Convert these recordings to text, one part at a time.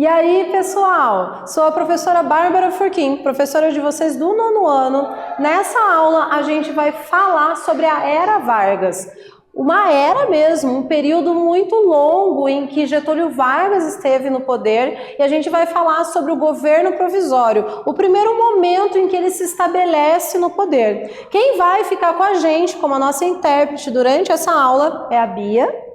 E aí, pessoal, sou a professora Bárbara Furquim, professora de vocês do 9º ano. Nessa aula, a gente vai falar sobre a Era Vargas. Uma era mesmo, um período muito longo em que Getúlio Vargas esteve no poder, e a gente vai falar sobre o governo provisório, o primeiro momento em que ele se estabelece no poder. Quem vai ficar com a gente como a nossa intérprete durante essa aula é a Bia.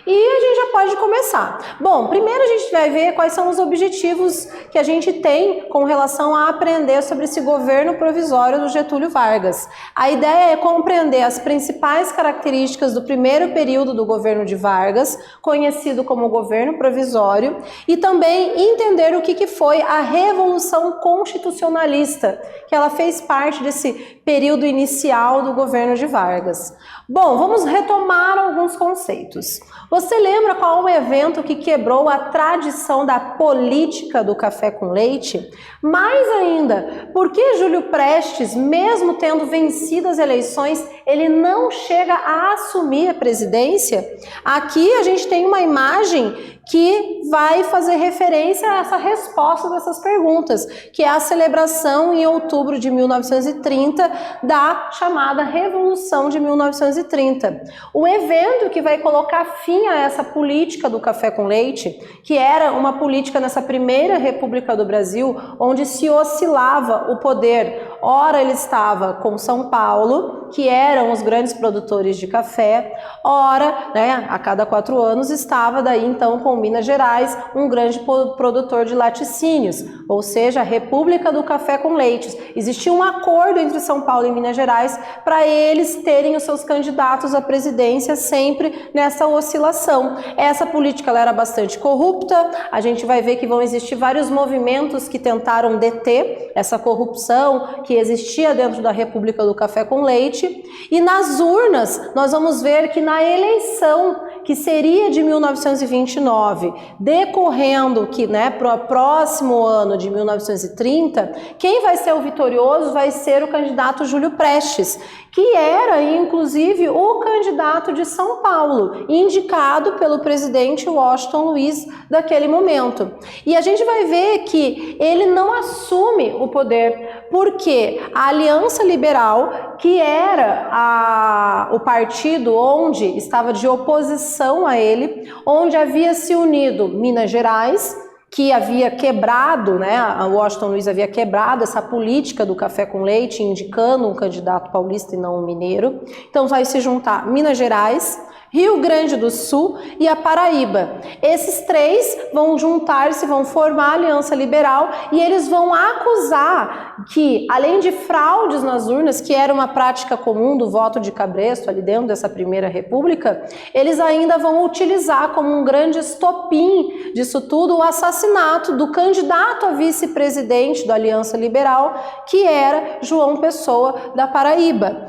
E a gente já pode começar. Bom, primeiro a gente vai ver quais são os objetivos que a gente tem com relação a aprender sobre esse governo provisório do Getúlio Vargas. A ideia é compreender as principais características do primeiro período do governo de Vargas, conhecido como governo provisório, e também entender o que foi a Revolução Constitucionalista, que ela fez parte desse período inicial do governo de Vargas. Bom, vamos retomar alguns conceitos. Você lembra qual o evento que quebrou a tradição da política do café com leite? Mais ainda, por que Júlio Prestes, mesmo tendo vencido as eleições, ele não chega a assumir a presidência? Aqui a gente tem uma imagem que vai fazer referência a essa resposta dessas perguntas, que é a celebração em outubro de 1930 da chamada Revolução de 1930. O evento que vai colocar fim a essa política do café com leite, que era uma política nessa primeira República do Brasil, onde se oscilava o poder. Ora ele estava com São Paulo, que eram os grandes produtores de café, ora, a cada 4 anos estava daí então com Minas Gerais, um grande produtor de laticínios, ou seja, a República do Café com Leite. Existia um acordo entre São Paulo e Minas Gerais para eles terem os seus candidatos à presidência sempre nessa oscilação. Essa política ela era bastante corrupta, a gente vai ver que vão existir vários movimentos que tentaram deter essa corrupção que existia dentro da República do Café com Leite, e nas urnas nós vamos ver que na eleição que seria de 1929, decorrendo que, para o próximo ano de 1930, quem vai ser o vitorioso vai ser o candidato Júlio Prestes, que era, inclusive, o candidato de São Paulo, indicado pelo presidente Washington Luiz daquele momento. E a gente vai ver que ele não assume o poder, porque a Aliança Liberal, que era o partido onde estava de oposição a ele, onde havia se unido Minas Gerais, que havia quebrado, a Washington Luiz havia quebrado essa política do café com leite, indicando um candidato paulista e não um mineiro. Então vai se juntar Minas Gerais, Rio Grande do Sul e a Paraíba. Esses 3 vão juntar-se, vão formar a Aliança Liberal, e eles vão acusar que, além de fraudes nas urnas, que era uma prática comum do voto de cabresto ali dentro dessa primeira república, eles ainda vão utilizar como um grande estopim disso tudo o assassinato do candidato a vice-presidente da Aliança Liberal, que era João Pessoa da Paraíba.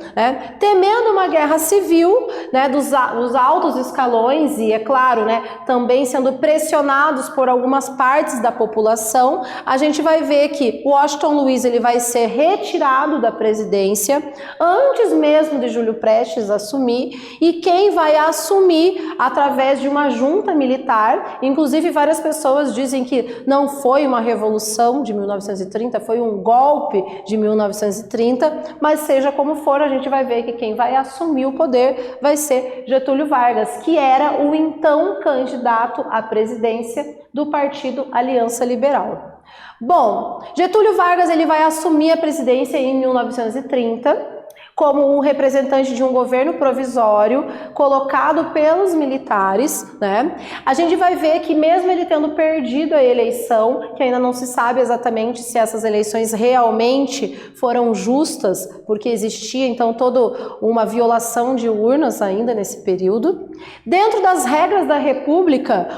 Temendo uma guerra civil, dos altos escalões e, é claro, também sendo pressionados por algumas partes da população, a gente vai ver que Washington Luiz ele vai ser retirado da presidência antes mesmo de Júlio Prestes assumir, e quem vai assumir através de uma junta militar. Inclusive várias pessoas dizem que não foi uma revolução de 1930, foi um golpe de 1930, mas seja como for, a gente vai ver que quem vai assumir o poder vai ser Getúlio Vargas, que era o então candidato à presidência do partido Aliança Liberal. Bom, Getúlio Vargas ele vai assumir a presidência em 1930 como um representante de um governo provisório colocado pelos militares, A gente vai ver que mesmo ele tendo perdido a eleição, que ainda não se sabe exatamente se essas eleições realmente foram justas, porque existia então toda uma violação de urnas ainda nesse período, dentro das regras da República,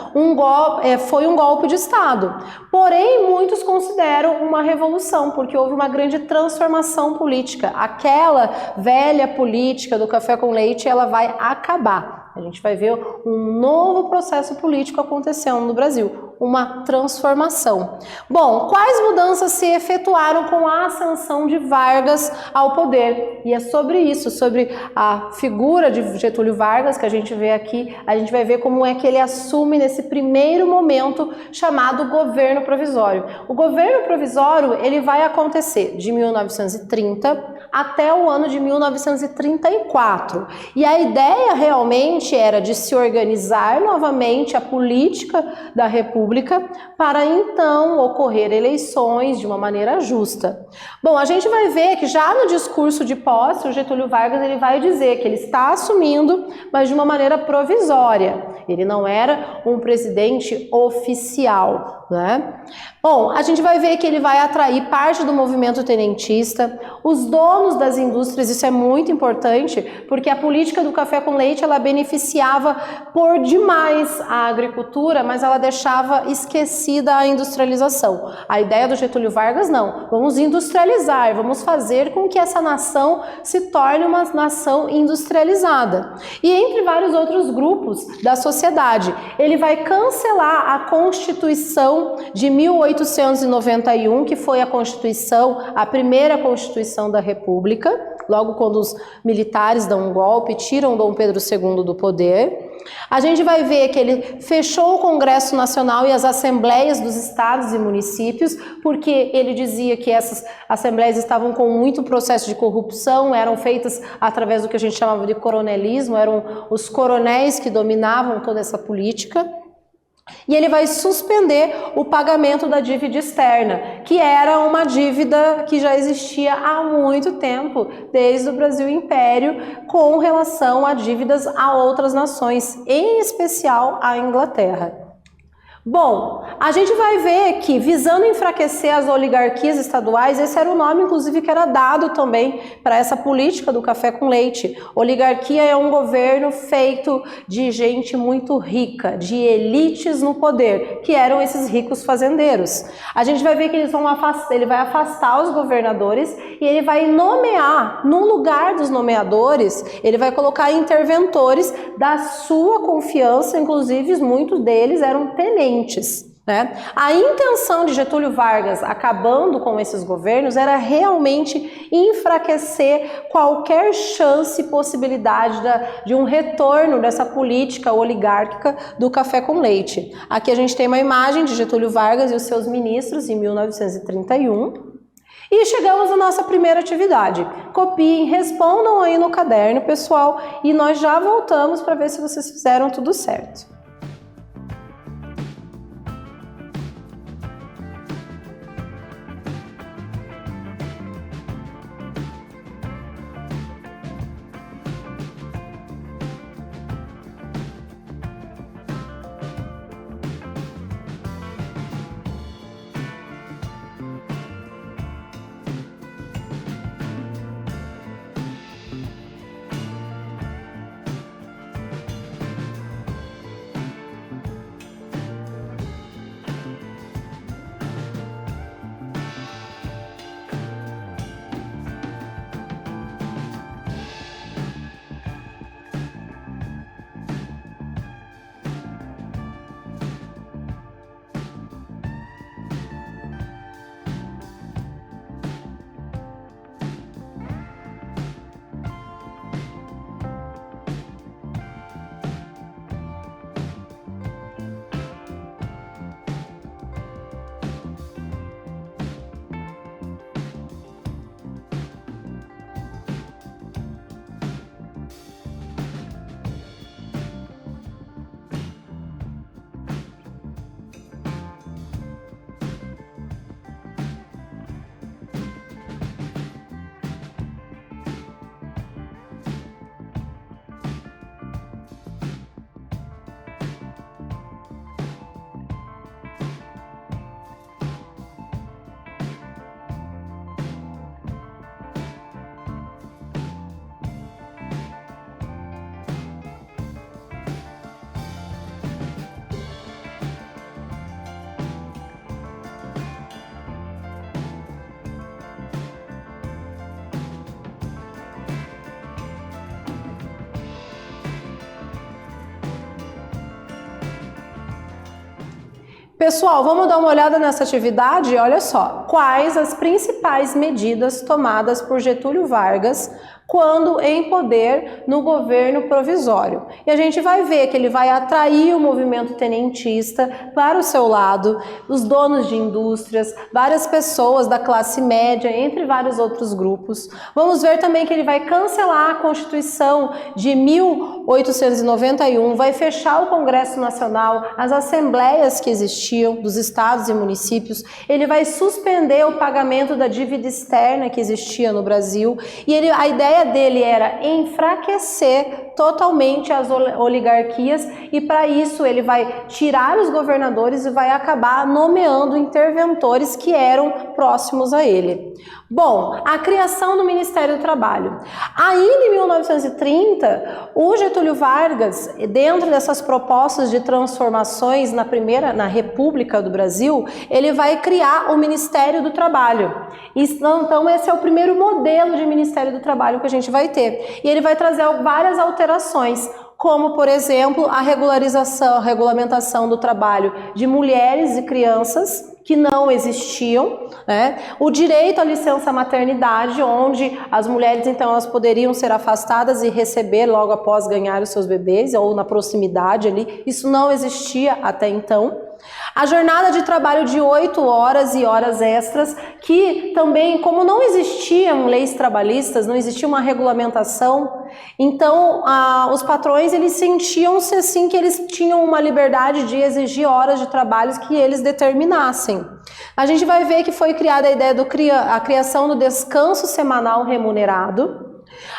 foi um golpe de Estado. Porém, muitos consideram uma revolução, porque houve uma grande transformação política. Aquela velha política do café com leite, ela vai acabar. A gente vai ver um novo processo político acontecendo no Brasil. uma transformação. Bom, quais mudanças se efetuaram com a ascensão de Vargas ao poder? E é sobre isso, sobre a figura de Getúlio Vargas, que a gente vê aqui, a gente vai ver como é que ele assume nesse primeiro momento chamado governo provisório. O governo provisório, ele vai acontecer de 1930 até o ano de 1934. E a ideia realmente era de se organizar novamente a política da República para então ocorrer eleições de uma maneira justa. Bom, a gente vai ver que já no discurso de posse, o Getúlio Vargas ele vai dizer que ele está assumindo, mas de uma maneira provisória. Ele não era um presidente oficial, né? Bom, a gente vai ver que ele vai atrair parte do movimento tenentista, os donos das indústrias, isso é muito importante, porque a política do café com leite, ela beneficiava por demais a agricultura, mas ela deixava esquecida a industrialização. A ideia do Getúlio Vargas, não, vamos industrializar, vamos fazer com que essa nação se torne uma nação industrializada. E entre vários outros grupos da sociedade, ele vai cancelar a Constituição de 1891, que foi a Constituição, a primeira Constituição da República, logo quando os militares dão um golpe, tiram Dom Pedro II do poder. A gente vai ver que ele fechou o Congresso Nacional e as assembleias dos estados e municípios, porque ele dizia que essas assembleias estavam com muito processo de corrupção, eram feitas através do que a gente chamava de coronelismo, eram os coronéis que dominavam toda essa política. E ele vai suspender o pagamento da dívida externa, que era uma dívida que já existia há muito tempo, desde o Brasil Império, com relação a dívidas a outras nações, em especial a Inglaterra. Bom, a gente vai ver que, visando enfraquecer as oligarquias estaduais, esse era o nome, inclusive, que era dado também para essa política do café com leite. Oligarquia é um governo feito de gente muito rica, de elites no poder, que eram esses ricos fazendeiros. A gente vai ver que ele vai afastar os governadores e ele vai nomear, no lugar dos nomeadores, ele vai colocar interventores da sua confiança, inclusive muitos deles eram tenentes. Né? A intenção de Getúlio Vargas, acabando com esses governos, era realmente enfraquecer qualquer chance e possibilidade de um retorno dessa política oligárquica do café com leite. Aqui a gente tem uma imagem de Getúlio Vargas e os seus ministros em 1931. E chegamos à nossa primeira atividade. Copiem, respondam aí no caderno, pessoal, e nós já voltamos para ver se vocês fizeram tudo certo. Pessoal, vamos dar uma olhada nessa atividade? Olha só, quais as principais medidas tomadas por Getúlio Vargas quando em poder no governo provisório? E a gente vai ver que ele vai atrair o movimento tenentista para o seu lado, os donos de indústrias, várias pessoas da classe média, entre vários outros grupos. Vamos ver também que ele vai cancelar a Constituição de 1891, vai fechar o Congresso Nacional, as assembleias que existiam dos estados e municípios, ele vai suspender o pagamento da dívida externa que existia no Brasil, e a ideia dele era enfraquecer totalmente as oligarquias, e para isso ele vai tirar os governadores e vai acabar nomeando interventores que eram próximos a ele. Bom, a criação do Ministério do Trabalho. Ainda em 1930, o Getúlio Vargas, dentro dessas propostas de transformações na República do Brasil, ele vai criar o Ministério do Trabalho. Então esse é o primeiro modelo de Ministério do Trabalho que a gente vai ter. E ele vai trazer várias alterações, como, por exemplo, a regulamentação do trabalho de mulheres e crianças, que não existiam, né? O direito à licença maternidade, onde as mulheres, então, elas poderiam ser afastadas e receber logo após ganhar os seus bebês, ou na proximidade ali, isso não existia até então. A jornada de trabalho de 8 horas e horas extras, que também, como não existiam leis trabalhistas, não existia uma regulamentação, então os patrões, eles sentiam-se assim que eles tinham uma liberdade de exigir horas de trabalho que eles determinassem. A gente vai ver que foi criada a ideia a criação do descanso semanal remunerado,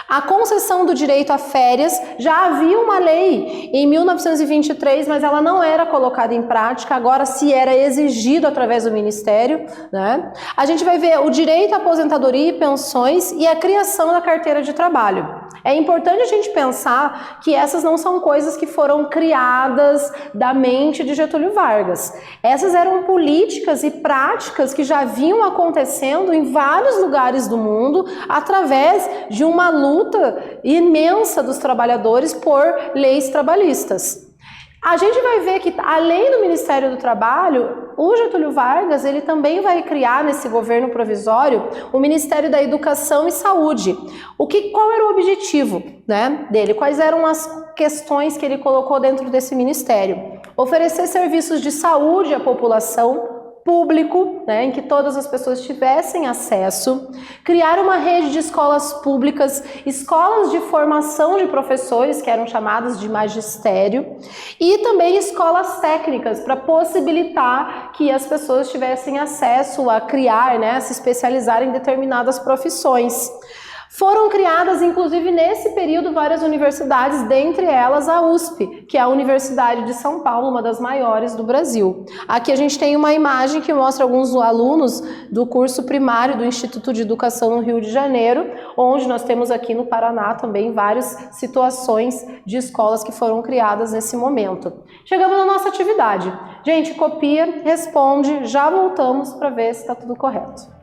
a concessão do direito a férias. Já havia uma lei em 1923, mas ela não era colocada em prática, agora se era exigido através do Ministério, né? A gente vai ver o direito à aposentadoria e pensões e a criação da carteira de trabalho. É importante a gente pensar que essas não são coisas que foram criadas da mente de Getúlio Vargas. Essas eram políticas e práticas que já vinham acontecendo em vários lugares do mundo através de uma luta imensa dos trabalhadores por leis trabalhistas. A gente vai ver que, além do Ministério do Trabalho, o Getúlio Vargas, ele também vai criar nesse governo provisório o Ministério da Educação e Saúde. Qual era o objetivo, né, dele? Quais eram as questões que ele colocou dentro desse ministério? Oferecer serviços de saúde à população, público, né, em que todas as pessoas tivessem acesso, criar uma rede de escolas públicas, escolas de formação de professores, que eram chamadas de magistério, e também escolas técnicas, para possibilitar que as pessoas tivessem acesso a criar, né, a se especializar em determinadas profissões. Foram criadas, inclusive, nesse período, várias universidades, dentre elas a USP, que é a Universidade de São Paulo, uma das maiores do Brasil. Aqui a gente tem uma imagem que mostra alguns alunos do curso primário do Instituto de Educação no Rio de Janeiro, onde nós temos aqui no Paraná também várias situações de escolas que foram criadas nesse momento. Chegamos na nossa atividade. Gente, copia, responde, já voltamos para ver se está tudo correto.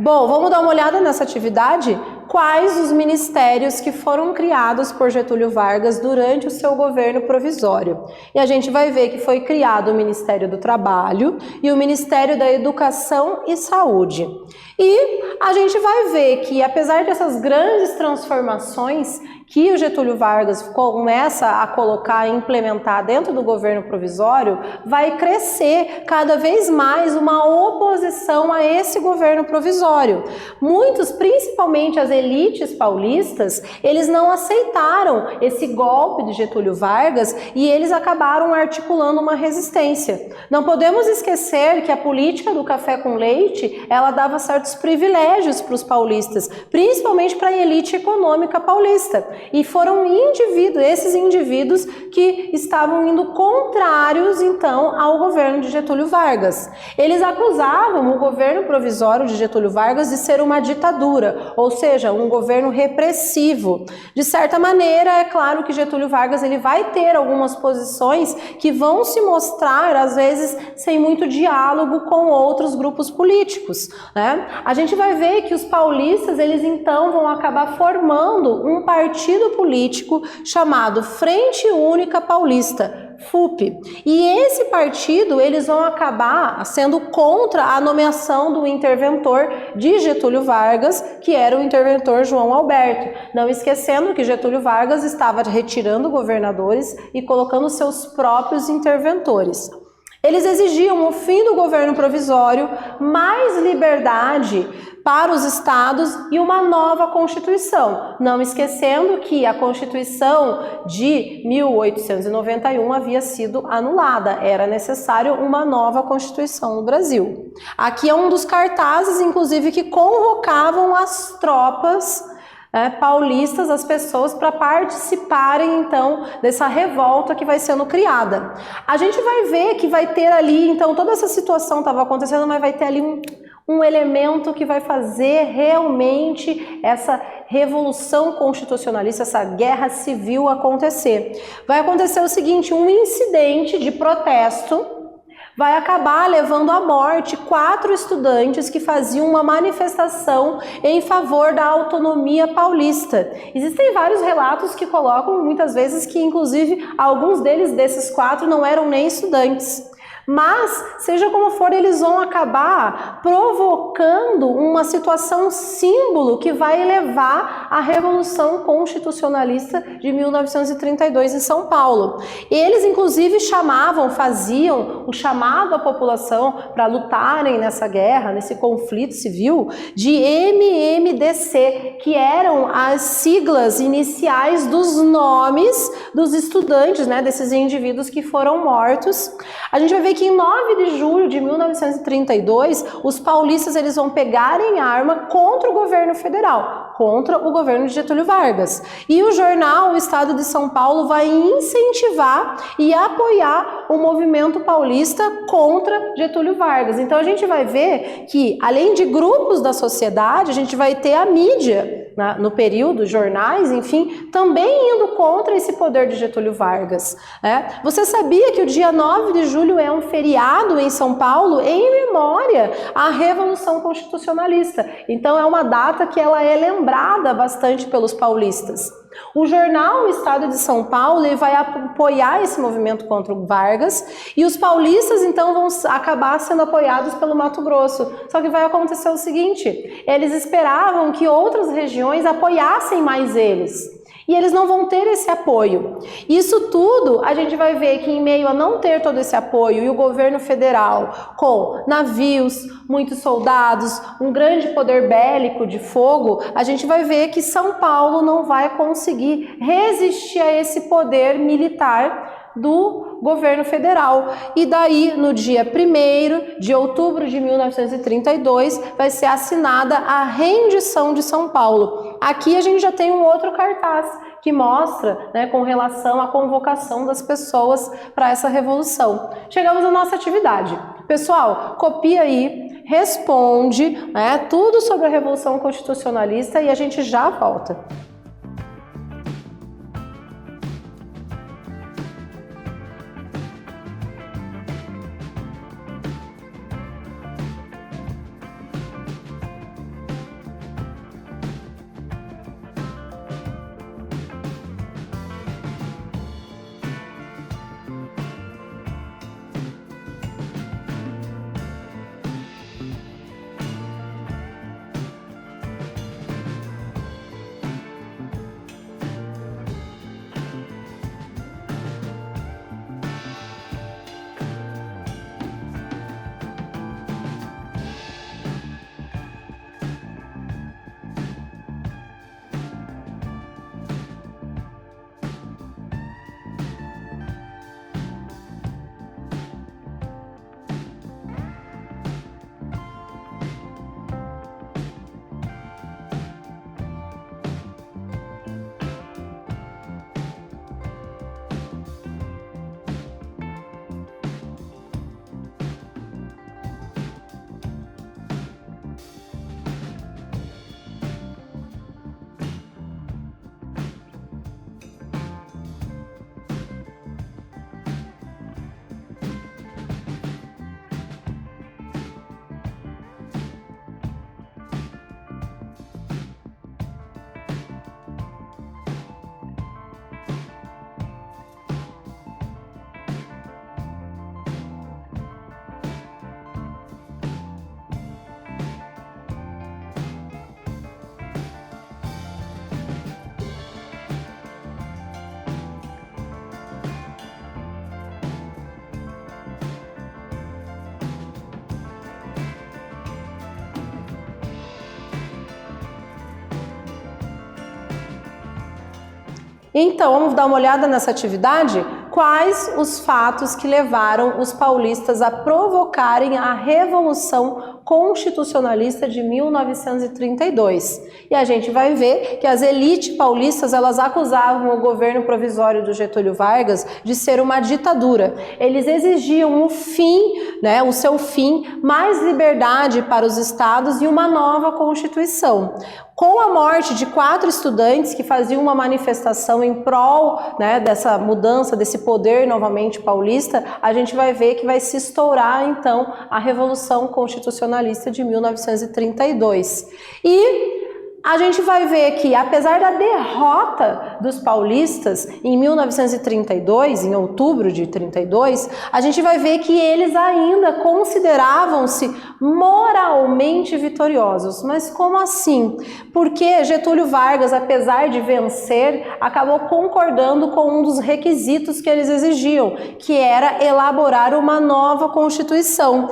Bom, vamos dar uma olhada nessa atividade? Quais os ministérios que foram criados por Getúlio Vargas durante o seu governo provisório? E a gente vai ver que foi criado o Ministério do Trabalho e o Ministério da Educação e Saúde. E a gente vai ver que, apesar dessas grandes transformações que o Getúlio Vargas começa a colocar e implementar dentro do governo provisório, vai crescer cada vez mais uma oposição a esse governo provisório. Muitos, principalmente as elites paulistas, eles não aceitaram esse golpe de Getúlio Vargas e eles acabaram articulando uma resistência. Não podemos esquecer que a política do café com leite, ela dava certos privilégios para os paulistas, principalmente para a elite econômica paulista. E foram esses indivíduos que estavam indo contrários, então, ao governo de Getúlio Vargas. Eles acusavam o governo provisório de Getúlio Vargas de ser uma ditadura, ou seja, um governo repressivo. De certa maneira, é claro que Getúlio Vargas ele vai ter algumas posições que vão se mostrar, às vezes, sem muito diálogo com outros grupos políticos, né? A gente vai ver que os paulistas, eles então vão acabar formando um partido político chamado Frente Única Paulista, FUP. E esse partido, eles vão acabar sendo contra a nomeação do interventor de Getúlio Vargas, que era o interventor João Alberto. Não esquecendo que Getúlio Vargas estava retirando governadores e colocando seus próprios interventores. Eles exigiam o fim do governo provisório, mais liberdade para os estados e uma nova Constituição. Não esquecendo que a Constituição de 1891 havia sido anulada. Era necessário uma nova Constituição no Brasil. Aqui é um dos cartazes, inclusive, que convocavam as tropas paulistas, as pessoas, para participarem, então, dessa revolta que vai sendo criada. A gente vai ver que vai ter ali, então, toda essa situação estava acontecendo, mas vai ter ali um elemento que vai fazer realmente essa revolução constitucionalista, essa guerra civil acontecer. Vai acontecer o seguinte, um incidente de protesto vai acabar levando à morte 4 estudantes que faziam uma manifestação em favor da autonomia paulista. Existem vários relatos que colocam muitas vezes que, inclusive, alguns desses 4 não eram nem estudantes. Mas, seja como for, eles vão acabar provocando uma situação símbolo que vai levar à Revolução Constitucionalista de 1932 em São Paulo. Eles, inclusive, faziam o chamado à população para lutarem nessa guerra, nesse conflito civil, de MMDC, que eram as siglas iniciais dos nomes dos estudantes, né, desses indivíduos que foram mortos. A gente vai ver que em 9 de julho de 1932, os paulistas eles vão pegar em arma contra o governo federal, contra o governo de Getúlio Vargas. E o jornal O Estado de São Paulo vai incentivar e apoiar o movimento paulista contra Getúlio Vargas. Então a gente vai ver que, além de grupos da sociedade, a gente vai ter a mídia, no período, jornais, enfim, também indo contra esse poder de Getúlio Vargas. Você sabia que o dia 9 de julho é um feriado em São Paulo em memória à Revolução Constitucionalista? Então é uma data que ela é lembrada bastante pelos paulistas. O jornal O Estado de São Paulo ele vai apoiar esse movimento contra o Vargas e os paulistas então vão acabar sendo apoiados pelo Mato Grosso. Só que vai acontecer o seguinte, eles esperavam que outras regiões apoiassem mais eles. E eles não vão ter esse apoio. Isso tudo, a gente vai ver que em meio a não ter todo esse apoio e o governo federal com navios, muitos soldados, um grande poder bélico de fogo, a gente vai ver que São Paulo não vai conseguir resistir a esse poder militar do governo federal. E daí, no dia 1º de outubro de 1932, vai ser assinada a rendição de São Paulo. Aqui a gente já tem um outro cartaz que mostra, né, com relação à convocação das pessoas para essa revolução. Chegamos à nossa atividade. Pessoal, copia aí, responde, né, tudo sobre a Revolução Constitucionalista e a gente já volta. Então, vamos dar uma olhada nessa atividade? Quais os fatos que levaram os paulistas a provocarem a Revolução Constitucionalista de 1932? E a gente vai ver que as elites paulistas, elas acusavam o governo provisório do Getúlio Vargas de ser uma ditadura. Eles exigiam o fim, o seu fim, mais liberdade para os estados e uma nova Constituição. Com a morte de 4 estudantes que faziam uma manifestação em prol dessa mudança, desse poder novamente paulista, a gente vai ver que vai se estourar então a Revolução Constitucionalista de 1932. E a gente vai ver que, apesar da derrota dos paulistas em 1932, em outubro de 32, a gente vai ver que eles ainda consideravam-se moralmente vitoriosos. Mas como assim? Porque Getúlio Vargas, apesar de vencer, acabou concordando com um dos requisitos que eles exigiam, que era elaborar uma nova Constituição.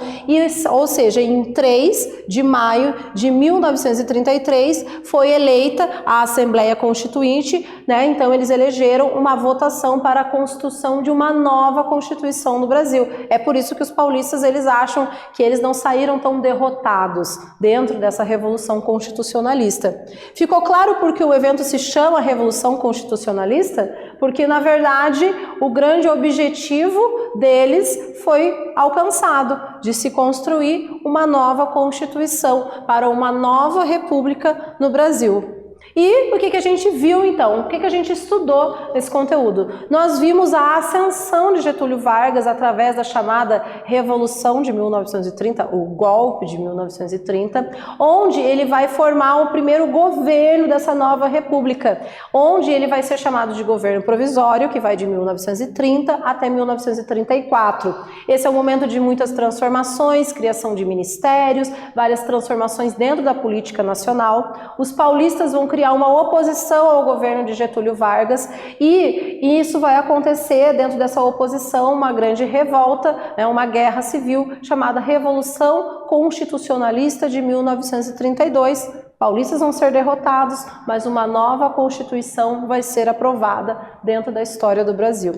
Ou seja, em 3 de maio de 1933, foi eleita a Assembleia Constituinte, então eles elegeram uma votação para a constituição de uma nova Constituição no Brasil. É por isso que os paulistas, eles acham que eles não saíram tão derrotados dentro dessa Revolução Constitucionalista. Ficou claro por que o evento se chama Revolução Constitucionalista? Porque, na verdade, o grande objetivo deles foi alcançado, de se construir uma nova Constituição para uma nova república no Brasil. E o que a gente viu então? O que a gente estudou nesse conteúdo? Nós vimos a ascensão de Getúlio Vargas através da chamada Revolução de 1930, o golpe de 1930, onde ele vai formar o primeiro governo dessa nova república, onde ele vai ser chamado de governo provisório, que vai de 1930 até 1934. Esse é um momento de muitas transformações, criação de ministérios, várias transformações dentro da política nacional. Os paulistas vão criar uma oposição ao governo de Getúlio Vargas e isso vai acontecer dentro dessa oposição uma grande revolta, uma guerra civil chamada Revolução Constitucionalista de 1932. Paulistas vão ser derrotados, mas uma nova Constituição vai ser aprovada dentro da história do Brasil.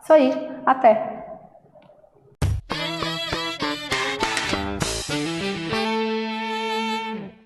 Isso aí, até!